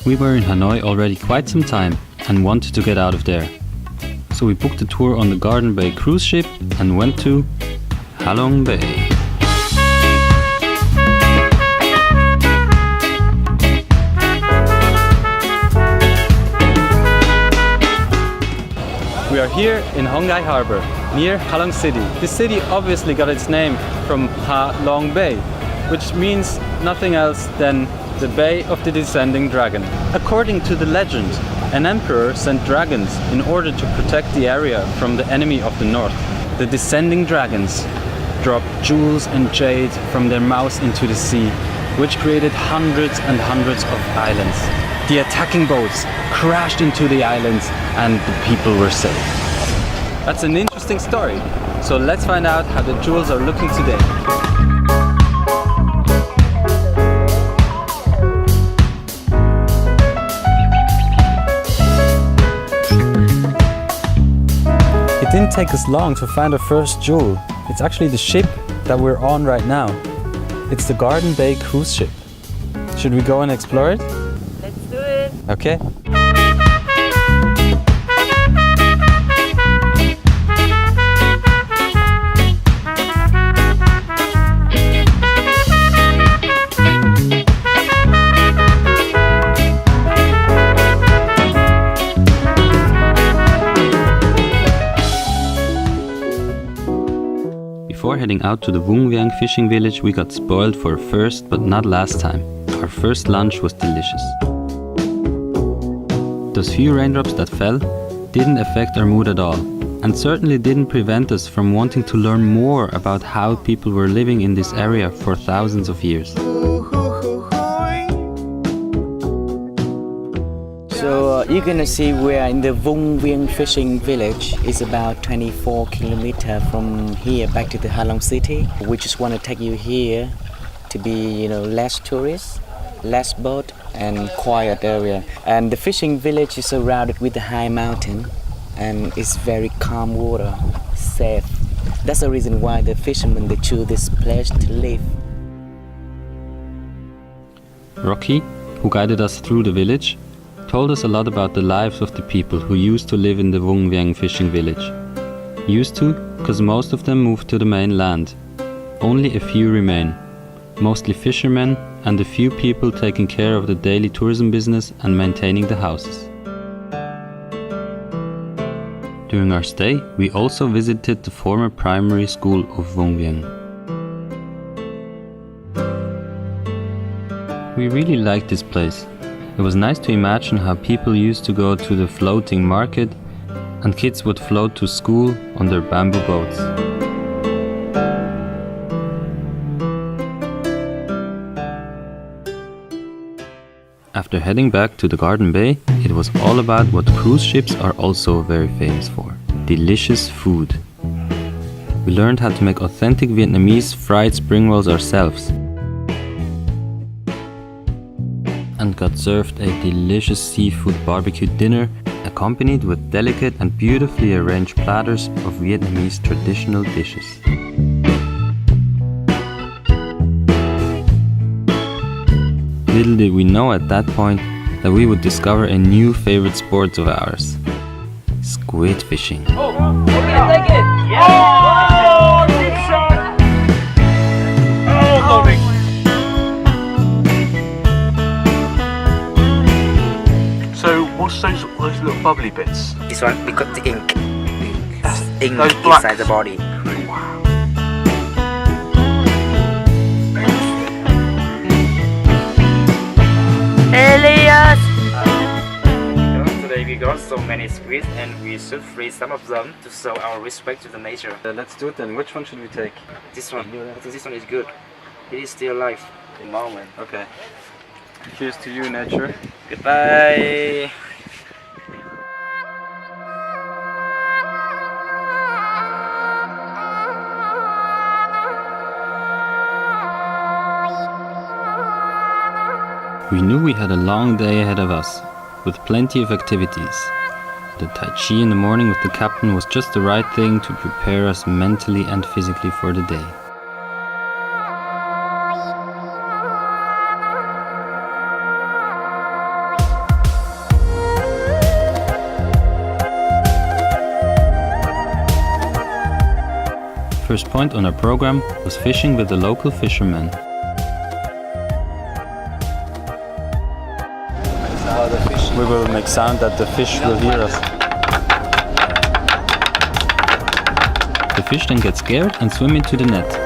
We were in Hanoi already quite some time and wanted to get out of there. So we booked a tour on the Garden Bay cruise ship and went to Halong Bay. We are here in Hong Kong Harbor, near Halong City. This city obviously got its name from Halong Bay, which means nothing else than the Bay of the Descending Dragon. According to the legend, an emperor sent dragons in order to protect the area from the enemy of the north. The Descending Dragons dropped jewels and jade from their mouths into the sea, which created hundreds and hundreds of islands. The attacking boats crashed into the islands and the people were saved. That's an interesting story. So let's find out how the jewels are looking today. It didn't take us long to find our first jewel. It's actually the ship that we're on right now. It's the Garden Bay cruise ship. Should we go and explore it? Let's do it. Okay. Before heading out to the Vung Vieng fishing village, we got spoiled for a first but not last time. Our first lunch was delicious. Those few raindrops that fell didn't affect our mood at all, and certainly didn't prevent us from wanting to learn more about how people were living in this area for thousands of years. So you're gonna see we're in the Vung Vieng fishing village. It's about 24 kilometers from here back to the Halong city. We just want to take you here to be, less tourists, less boat, and quiet area. And the fishing village is surrounded with a high mountain, and it's very calm water, safe. That's the reason why the fishermen they choose this place to live. Rocky, who guided us through the village, told us a lot about the lives of the people who used to live in the Vung Vieng fishing village. Used to, because most of them moved to the mainland. Only a few remain, mostly fishermen and a few people taking care of the daily tourism business and maintaining the houses. During our stay, we also visited the former primary school of Vung Vieng. We really liked this place. It was nice to imagine how people used to go to the floating market and kids would float to school on their bamboo boats. After heading back to the Garden Bay, it was all about what cruise ships are also very famous for: delicious food. We learned how to make authentic Vietnamese fried spring rolls ourselves, and got served a delicious seafood barbecue dinner accompanied with delicate and beautifully arranged platters of Vietnamese traditional dishes. Little did we know at that point that we would discover a new favorite sport of ours: squid fishing. Oh, okay, take it! Yeah! Oh, big shot! Oh, loading! So what's those little bubbly bits? This one, we got the ink. Ink those black- inside the body. Wow. Elias! Today we got so many squids and we should free some of them to show our respect to the nature. Let's do it then. Which one should we take? This one, I think this one is good. It is still alive at the moment. Okay. Cheers to you, nature. Goodbye! We knew we had a long day ahead of us, with plenty of activities. The Tai Chi in the morning with the captain was just the right thing to prepare us mentally and physically for the day. first point on our program was fishing with the local fishermen. We will make sound that the fish will hear us. The fish then get scared and swim into the net.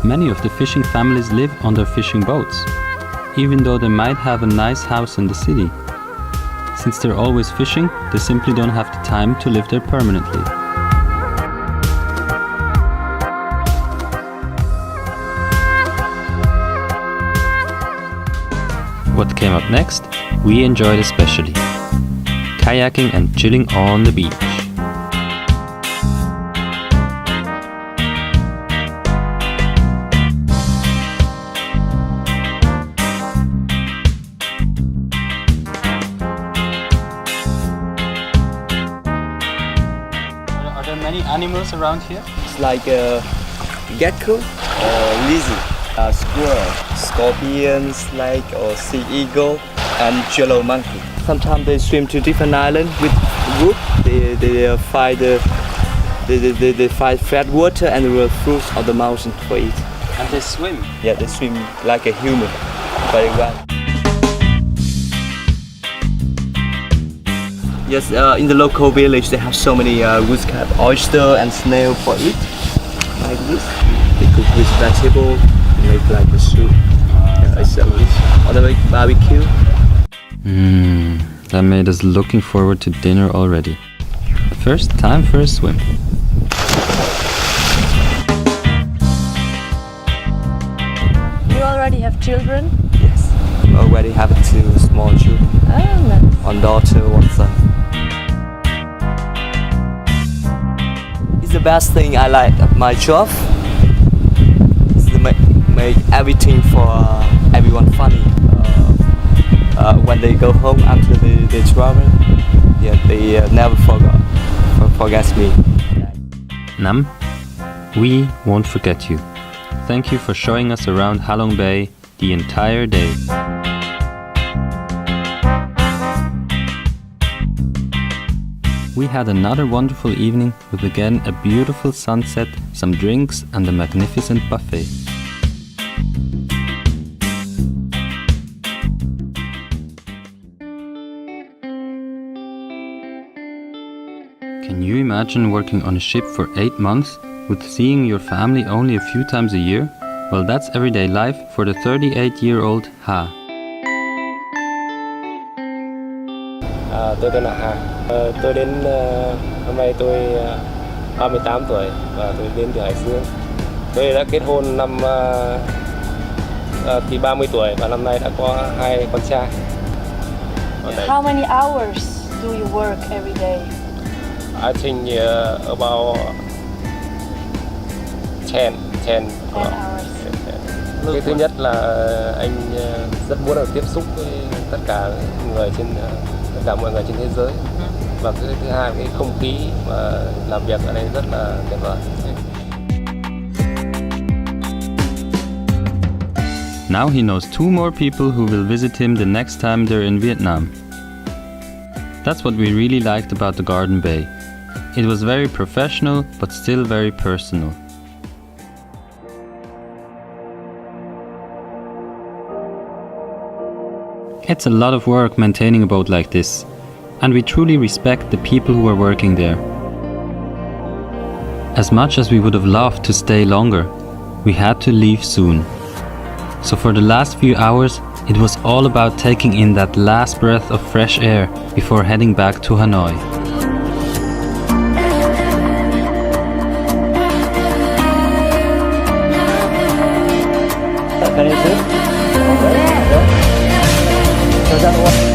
Many of the fishing families live on their fishing boats, even though they might have a nice house in the city. Since they're always fishing, they simply don't have the time to live there permanently. What came up next, we enjoyed especially. Kayaking and chilling on the beach. Are there many animals around here? It's like a gecko, lizard, squirrel, scorpion, snake or sea eagle, and jello monkey. Sometimes they swim to different islands with group. They find they find flat water and the fruits of the mountain for it. And they swim? Yeah, they swim like a human, very well. Yes, in the local village they have so many wood crab, oyster and snail for it. Like this. They cook with vegetable, make like a soup. I sell this. Or they make barbecue. That made us looking forward to dinner already. First, time for a swim. You already have children? Yes, we already have 2 small children. Oh, nice. One daughter, one son. It's the best thing I like of my job. It's to make everything for everyone funny. When they go home after they travel, yeah, they never forget me. Nam, we won't forget you. Thank you for showing us around Halong Bay the entire day. We had another wonderful evening with again a beautiful sunset, some drinks and a magnificent buffet. Can you imagine working on a ship for 8 months with seeing your family only a few times a year? Well, that's everyday life for the 38-year-old Ha. Tôi tên là Hà. Tôi đến hôm nay tôi 38 tuổi và tôi đến từ Hải Dương. Tôi đã kết hôn năm thì 30 tuổi và năm nay đã có 2 con trai. How many hours do you work every day? I think about 10 hours. Cái thứ nhất là anh rất muốn được tiếp xúc với tất cả mọi người trên thế giới. Và cái thứ hai, cái không khí mà làm việc ở đây rất là tuyệt vời. Now he knows 2 more people who will visit him the next time they're in Vietnam. That's what we really liked about the Garden Bay. It was very professional, but still very personal. It's a lot of work maintaining a boat like this, and we truly respect the people who are working there. As much as we would have loved to stay longer, we had to leave soon. So for the last few hours, it was all about taking in that last breath of fresh air before heading back to Hanoi. Can you see? Okay.